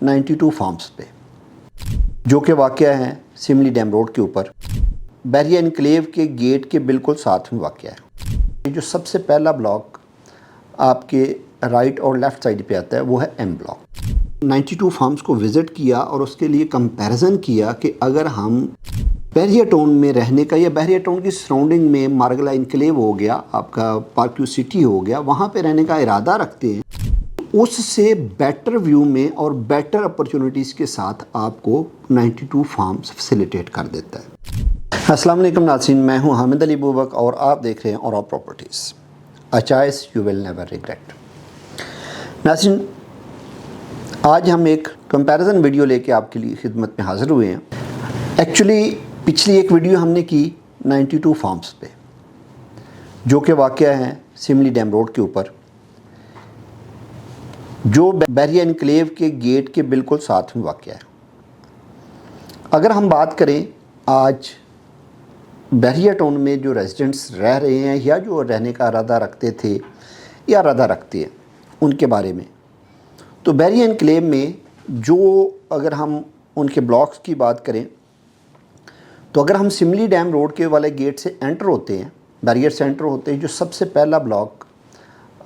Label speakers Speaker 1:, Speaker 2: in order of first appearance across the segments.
Speaker 1: 92 farms पे, जो कि वाक़या है सिमली डैम रोड के ऊपर, बहरिया इनक्लेव के गेट के बिल्कुल साथ में वाक़या है। ये जो सबसे पहला ब्लॉक आपके राइट और लेफ़्ट साइड पे आता है वो है एम ब्लॉक। 92 फार्म्स को विज़िट किया और उसके लिए कंपैरिजन किया कि अगर हम बहरिया टाउन में रहने का या बहरिया टाउन की सराउंडिंग में मारगला इनक्लेव हो गया, आपका पार्क व्यू सिटी हो गया, वहाँ पे रहने का इरादा रखते हैं, उससे बेटर व्यू में और बेटर अपॉर्चुनिटीज़ के साथ आपको 92 फार्म्स फैसिलिटेट कर देता है। अस्सलाम वालेकुम नाज़रीन, मैं हूं हामिद अली बुबक और आप देख रहे हैं और properties, a choice you will never regret. नाज़रीन, आज हम एक कंपैरिजन वीडियो लेके आपके लिए खिदमत में हाज़िर हुए हैं। एक्चुअली पिछली एक वीडियो हमने की 92 फार्म्स पे, जो कि वाक़या है सिमली डैम रोड के ऊपर, जो बहरिया इनक्लेव के गेट के बिल्कुल साथ में वाक़या है। अगर हम बात करें आज बहरिया टाउन में जो रेजिडेंट्स रह रहे हैं या जो रहने का इरादा रखते थे या इरादा रखते हैं उनके बारे में, तो बहरिया इनक्लेव में जो अगर हम उनके ब्लॉक्स की बात करें तो अगर हम सिमली डैम रोड के वाले गेट से एंटर होते हैं, बैरियर से एंटर होते हैं, जो सबसे पहला ब्लॉक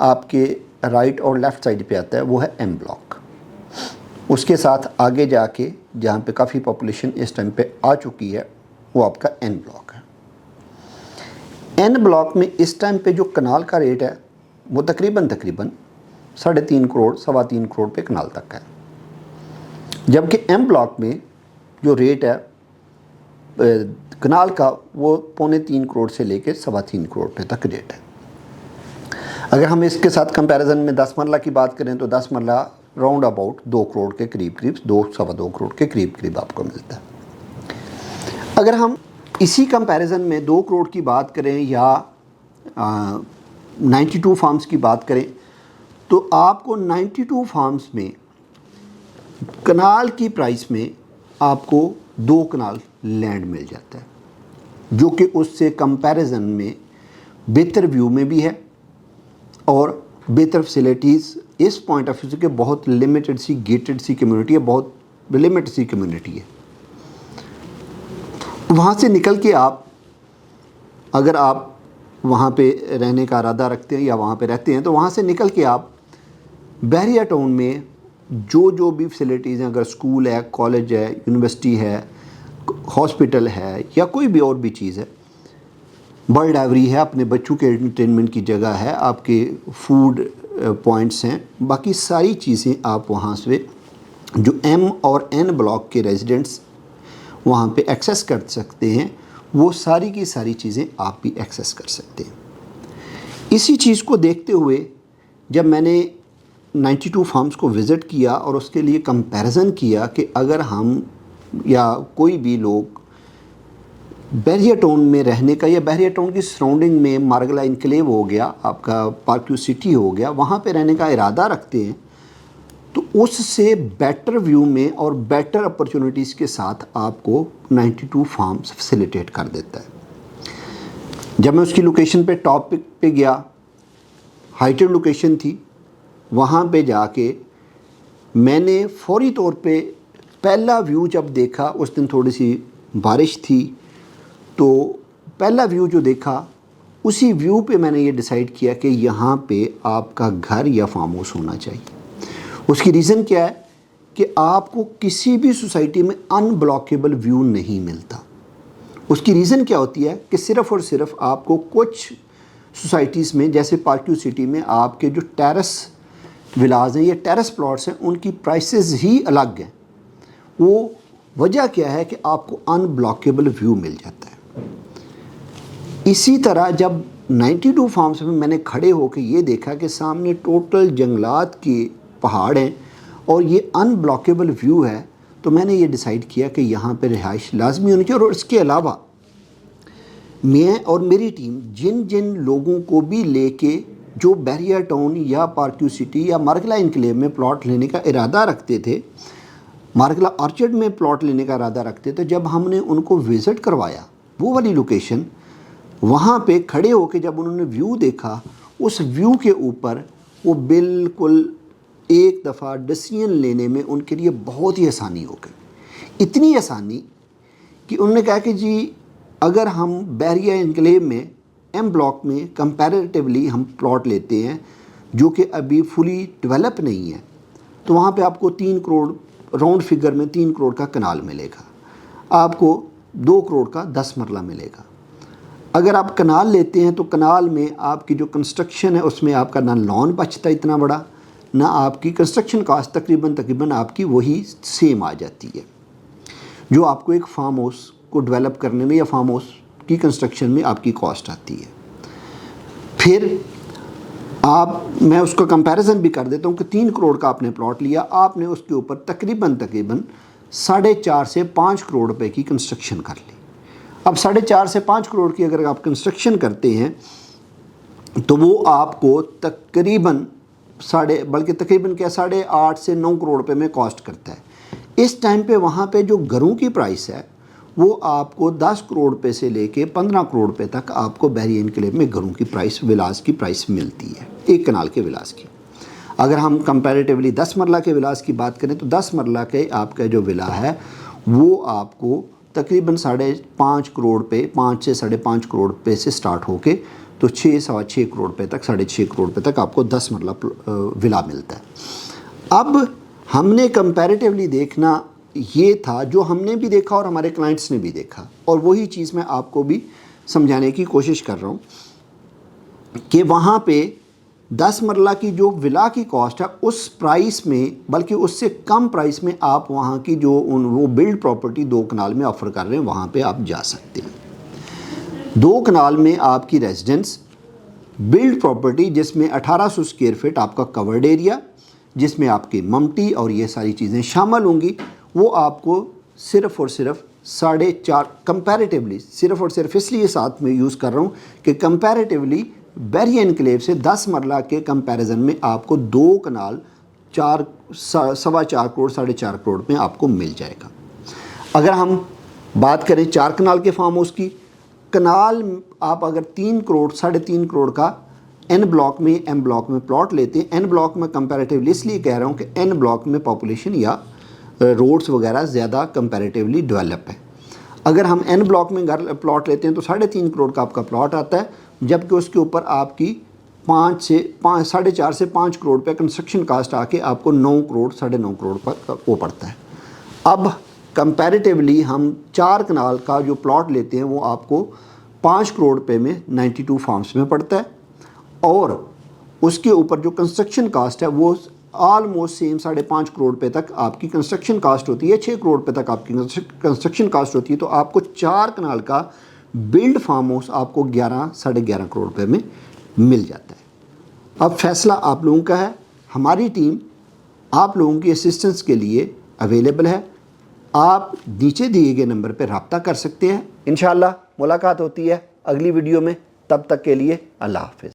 Speaker 1: आपके राइट और लेफ़्ट साइड पे आता है वो है एम ब्लॉक। उसके साथ आगे जाके जहाँ पे काफ़ी पॉपुलेशन इस टाइम पे आ चुकी है वो आपका एन ब्लॉक है। एन ब्लॉक में इस टाइम पे जो कनाल का रेट है वो तकरीबन 3.5 करोड़ 3.25 करोड़ पे कनाल तक है, जबकि एम ब्लॉक में जो रेट है कनाल का वो 2.25 करोड़ से लेकर 3.25 करोड़ पे तक रेट है। अगर हम इसके साथ कंपैरिजन में 10 मरला की बात करें तो 10 मरला राउंड अबाउट 2 करोड़ के करीब 2-2.25 करोड़ के करीब आपको मिलता है। अगर हम इसी कंपैरिजन में 2 करोड़ की बात करें या 92 फार्म्स की बात करें तो आपको 92 फार्म्स में कनाल की प्राइस में आपको 2 कनाल लैंड मिल जाता है, जो कि उससे कंपैरिजन में बेहतर व्यू में भी है और बेहतर फैसिलिटीज़ इस पॉइंट ऑफ व्यू से कि बहुत लिमिटेड सी गेटेड सी कम्युनिटी है, बहुत लिमिटेड सी कम्युनिटी है। वहाँ से निकल के आप अगर आप वहाँ पे रहने का इरादा रखते हैं या वहाँ पे रहते हैं तो वहाँ से निकल के आप बहरिया टाउन में जो भी फैसिलिटीज़ हैं, अगर स्कूल है, कॉलेज है, यूनिवर्सिटी है, हॉस्पिटल है या कोई भी और भी चीज़ है, बर्ड एवरी है, अपने बच्चों के एंटरटेनमेंट की जगह है, आपके फूड पॉइंट्स हैं, बाकी सारी चीज़ें आप वहाँ से जो एम और एन ब्लॉक के रेजिडेंट्स वहाँ पे एक्सेस कर सकते हैं, वो सारी की सारी चीज़ें आप भी एक्सेस कर सकते हैं। इसी चीज़ को देखते हुए जब मैंने 92 फार्म्स को विज़िट किया और उसके लिए कंपैरिजन किया कि अगर हम या कोई भी लोग बहरिया टाउन में रहने का या बहरिया टाउन की सराउंडिंग में मारगला इनक्लेव हो गया, आपका पार्क व्यू सिटी हो गया, वहाँ पे रहने का इरादा रखते हैं, तो उससे बेटर व्यू में और बेटर अपॉर्चुनिटीज़ के साथ आपको 92 फार्म्स फैसिलिटेट कर देता है। जब मैं उसकी लोकेशन पे टॉप पे गया, हाइटेड लोकेशन थी, वहाँ पे जाके मैंने फौरी तौर पे पहला व्यू जब देखा, उस दिन थोड़ी सी बारिश थी, तो पहला व्यू जो देखा उसी व्यू पे मैंने ये डिसाइड किया कि यहाँ पे आपका घर या फार्म हाउस होना चाहिए। उसकी रीज़न क्या है कि आपको किसी भी सोसाइटी में अनब्लॉकेबल व्यू नहीं मिलता। उसकी रीज़न क्या होती है कि सिर्फ़ और सिर्फ आपको कुछ सोसाइटीज़ में, जैसे पार्क व्यू सिटी में, आपके जो टेरेस विलाज हैं या टेरेस प्लॉट्स हैं उनकी प्राइसेस ही अलग हैं। वो वजह क्या है कि आपको अनब्लॉकेबल व्यू मिल जाता है। इसी तरह जब 92 फार्म्स में मैंने खड़े होकर ये देखा कि सामने टोटल जंगलात के पहाड़ हैं और ये अनब्लॉकेबल व्यू है, तो मैंने ये डिसाइड किया कि यहाँ पे रिहाइश लाजमी होनी चाहिए। और इसके अलावा मैं और मेरी टीम जिन जिन लोगों को भी लेके जो बहरिया टाउन या पार्क व्यू सिटी या मारगला इनक्लेव में प्लॉट लेने का इरादा रखते थे, मारगला ऑर्चर्ड में प्लॉट लेने का इरादा रखते थे, जब हमने उनको विज़िट करवाया वो वाली लोकेशन, वहाँ पे खड़े होके जब उन्होंने व्यू देखा, उस व्यू के ऊपर वो बिल्कुल ایک دفعہ ڈیسیژن لینے میں ان کے لیے بہت ہی آسانی ہو گئی، اتنی آسانی کہ انہوں نے کہا کہ جی اگر ہم بحریہ انکلیو میں ایم بلاک میں کمپیریٹیولی ہم پلاٹ لیتے ہیں جو کہ ابھی فلی ڈیولپ نہیں ہے، تو وہاں پہ آپ کو 3 کروڑ راؤنڈ فگر میں 3 کروڑ کا کنال ملے گا، آپ کو 2 کروڑ کا 10 مرلہ ملے گا۔ اگر آپ کنال لیتے ہیں تو کنال میں آپ کی جو کنسٹرکشن ہے اس میں آپ کا نہ لون بچتا اتنا بڑا، نہ آپ کی کنسٹرکشن کاسٹ تقریباً آپ کی وہی سیم آ جاتی ہے جو آپ کو ایک فارم ہاؤس کو ڈیولپ کرنے میں یا فارم ہاؤس کی کنسٹرکشن میں آپ کی کاسٹ آتی ہے۔ پھر میں اس کو کمپیریزن بھی کر دیتا ہوں کہ 3 کروڑ کا آپ نے پلاٹ لیا، آپ نے اس کے اوپر تقریباً 4.5 سے 5 کروڑ روپے کی کنسٹرکشن کر لی۔ اب 4.5 سے 5 کروڑ کی اگر آپ کنسٹرکشن کرتے ہیں تو وہ آپ کو تقریباً 8.5 سے 9 کروڑ روپے میں کاسٹ کرتا ہے۔ اس ٹائم پہ وہاں پہ جو گھروں کی پرائس ہے وہ آپ کو 10 کروڑ روپے سے لے کے 15 کروڑ روپے تک آپ کو بحریہ انکلیو میں گھروں کی پرائس، ولاز کی پرائس ملتی ہے، ایک کنال کے ولاز کی۔ اگر ہم کمپیریٹیولی 10 مرلہ کے ولاز کی بات کریں تو 10 مرلہ کے آپ کا جو ولا ہے وہ آپ کو تقریباً 5.5 کروڑ پہ 5 سے 5.5 کروڑ پہ سے سٹارٹ ہو کے تو 6.25 کروڑ پہ تک 6.5 کروڑ پہ تک آپ کو 10 مرلہ ولا ملتا ہے۔ اب ہم نے کمپیریٹیولی دیکھنا یہ تھا جو ہم نے بھی دیکھا اور ہمارے کلائنٹس نے بھی دیکھا، اور وہی چیز میں آپ کو بھی سمجھانے کی کوشش کر رہا ہوں کہ وہاں پہ 10 مرلہ کی جو ولا کی کاسٹ ہے اس پرائس میں، بلکہ اس سے کم پرائس میں آپ وہاں کی جو وہ بلڈ پراپرٹی 2 کنال میں آفر کر رہے ہیں وہاں پہ آپ جا سکتے ہیں۔ 2 کنال میں آپ کی ریزیڈنس بلڈ پراپرٹی جس میں 1800 اسکوائر فٹ آپ کا کورڈ ایریا، جس میں آپ کی ممٹی اور یہ ساری چیزیں شامل ہوں گی، وہ آپ کو صرف اور صرف 4.5 کمپیریٹیولی، صرف اور صرف اس لیے ساتھ میں یوز کر رہا ہوں کہ کمپیریٹیولی بحریہ انکلیو سے 10 مرلہ کے کمپیریزن میں آپ کو 2 کنال 4.25 کروڑ 4.5 کروڑ میں آپ کو مل جائے گا۔ اگر ہم بات کریں 4 کنال کے فارم ہاؤس کی، کنال آپ اگر 3 کروڑ 3.5 کروڑ کا این بلاک میں ایم بلاک میں پلاٹ لیتے ہیں، این بلاک میں کمپیریٹیولی اس لیے کہہ رہا ہوں کہ این بلاک میں پاپولیشن یا روڈز وغیرہ زیادہ کمپیریٹیولی ڈیولپ ہے۔ اگر ہم این بلاک میں پلاٹ لیتے ہیں تو 3.5 کروڑ کا آپ کا پلاٹ آتا ہے، جبکہ اس کے اوپر آپ کی 4.5 سے 5 کروڑ پہ کنسٹرکشن کاسٹ آ کے آپ کو 9 کروڑ 9.5 کروڑ پر وہ پڑتا ہے۔ اب کمپیریٹیولی ہم 4 کنال کا جو پلاٹ لیتے ہیں وہ آپ کو 5 کروڑ روپے میں 92 فارمز میں پڑتا ہے، اور اس کے اوپر جو کنسٹرکشن کاسٹ ہے وہ آلموسٹ سیم 5.5 کروڑ روپے تک آپ کی کنسٹرکشن کاسٹ ہوتی ہے، 6 کروڑ روپے تک آپ کی کنسٹرکشن کاسٹ ہوتی ہے، تو آپ کو 4 کنال کا بلڈ فارم ہاؤس آپ کو 11.5 کروڑ روپے میں مل جاتا ہے۔ اب فیصلہ آپ لوگوں کا ہے، ہماری ٹیم آپ لوگوں کی اسسٹنس کے لیے اویلیبل ہے، آپ نیچے دیے گئے نمبر پہ رابطہ کر سکتے ہیں۔ انشاءاللہ ملاقات ہوتی ہے اگلی ویڈیو میں، تب تک کے لیے اللہ حافظ۔